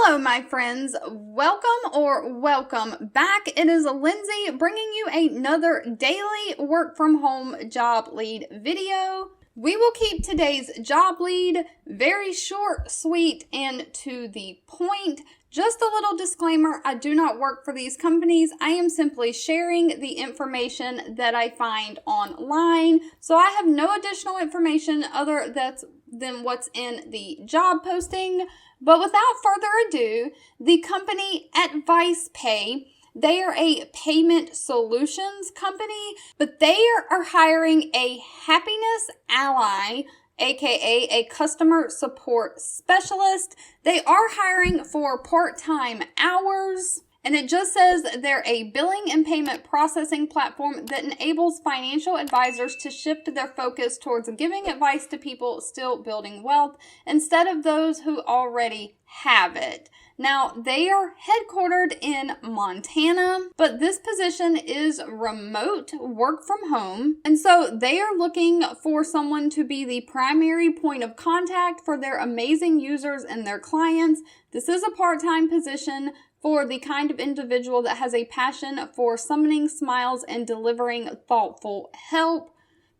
Hello, my friends. Welcome back. It is Lindsay bringing you another daily work from home job lead video. We will keep today's job lead very short, sweet, and to the point. Just a little disclaimer, I do not work for these companies. I am simply sharing the information that I find online. So I have no additional information other than what's in the job posting. But without further ado, the company AdvicePay, they are a payment solutions company, but they are hiring a happiness ally, aka a customer support specialist. They are hiring for part-time hours. And it just says they're a billing and payment processing platform that enables financial advisors to shift their focus towards giving advice to people still building wealth instead of those who already have it. Now, they are headquartered in Montana, but this position is remote work from home. And so they are looking for someone to be the primary point of contact for their amazing users and their clients. This is a part-time position for the kind of individual that has a passion for summoning smiles and delivering thoughtful help.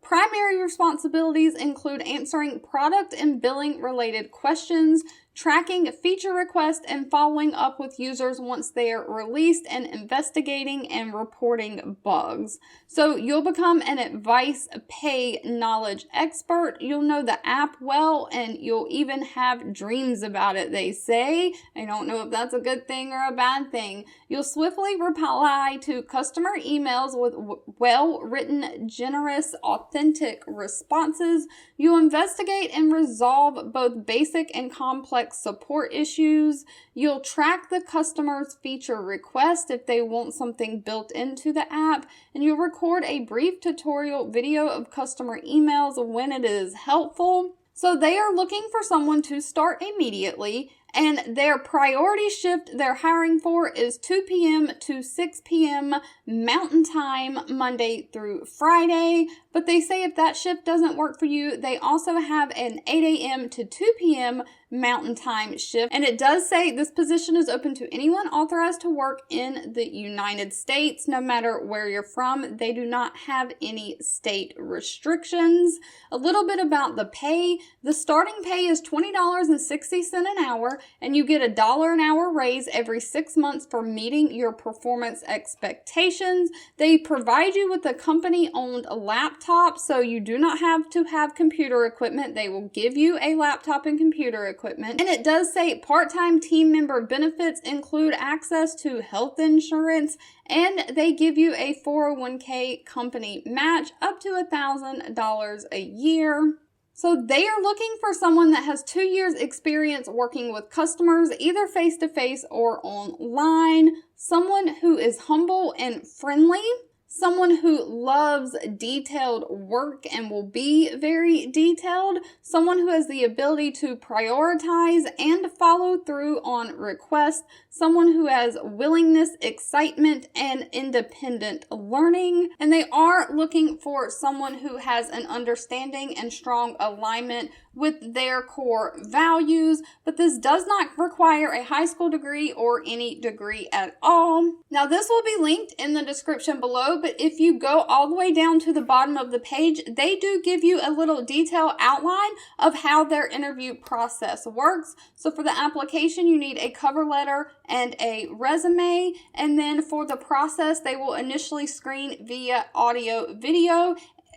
Primary responsibilities include answering product and billing related questions, tracking feature requests, and following up with users once they are released, and investigating and reporting bugs. So you'll become an AdvicePay knowledge expert. You'll know the app well, and you'll even have dreams about it, they say. I don't know if that's a good thing or a bad thing. You'll swiftly reply to customer emails with well-written, generous, authentic responses. You'll investigate and resolve both basic and complex support issues. You'll track the customer's feature request if they want something built into the app, and you'll record a brief tutorial video of customer emails when it is helpful. So they are looking for someone to start immediately, and their priority shift they're hiring for is 2 p.m. to 6 p.m. Mountain Time, Monday through Friday. But they say if that shift doesn't work for you, they also have an 8 a.m. to 2 p.m. Mountain Time shift. And it does say this position is open to anyone authorized to work in the United States, no matter where you're from. They do not have any state restrictions. A little bit about the pay. The starting pay is $20.60 an hour, and you get $1 an hour raise every 6 months for meeting your performance expectations. They provide you with a company-owned laptop, so you do not have to have computer equipment. They will give you a laptop and computer equipment. And it does say part-time team member benefits include access to health insurance, and they give you a 401k company match up to $1,000 a year. So they are looking for someone that has 2 years experience working with customers, either face-to-face or online, someone who is humble and friendly, someone who loves detailed work and will be very detailed, someone who has the ability to prioritize and follow through on requests, someone who has willingness, excitement, and independent learning. And they are looking for someone who has an understanding and strong alignment with their core values, but this does not require a high school degree or any degree at all. Now, this will be linked in the description below, but if you go all the way down to the bottom of the page, they do give you a little detailed outline of how their interview process works. So for the application, you need a cover letter and a resume, and then for the process, they will initially screen via audio, video,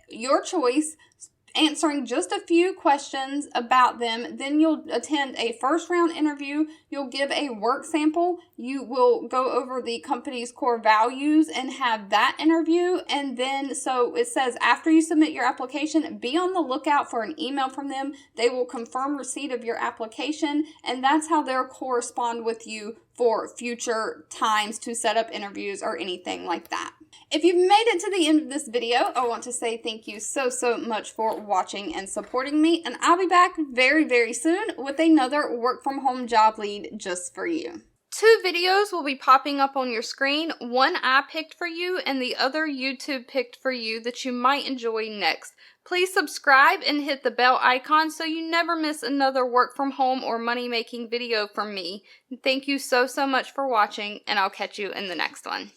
your choice, answering just a few questions about them. Then you'll attend a first round interview. You'll give a work sample. You will go over the company's core values and have that interview. And then, so it says after you submit your application, be on the lookout for an email from them. They will confirm receipt of your application, and that's how they'll correspond with you for future times to set up interviews or anything like that. If you've made it to the end of this video, I want to say thank you so much for watching and supporting me, and I'll be back very soon with another work from home job lead just for you. 2 videos will be popping up on your screen. One I picked for you and the other YouTube picked for you that you might enjoy next. Please subscribe and hit the bell icon so you never miss another work from home or money making video from me. Thank you so much for watching, and I'll catch you in the next one.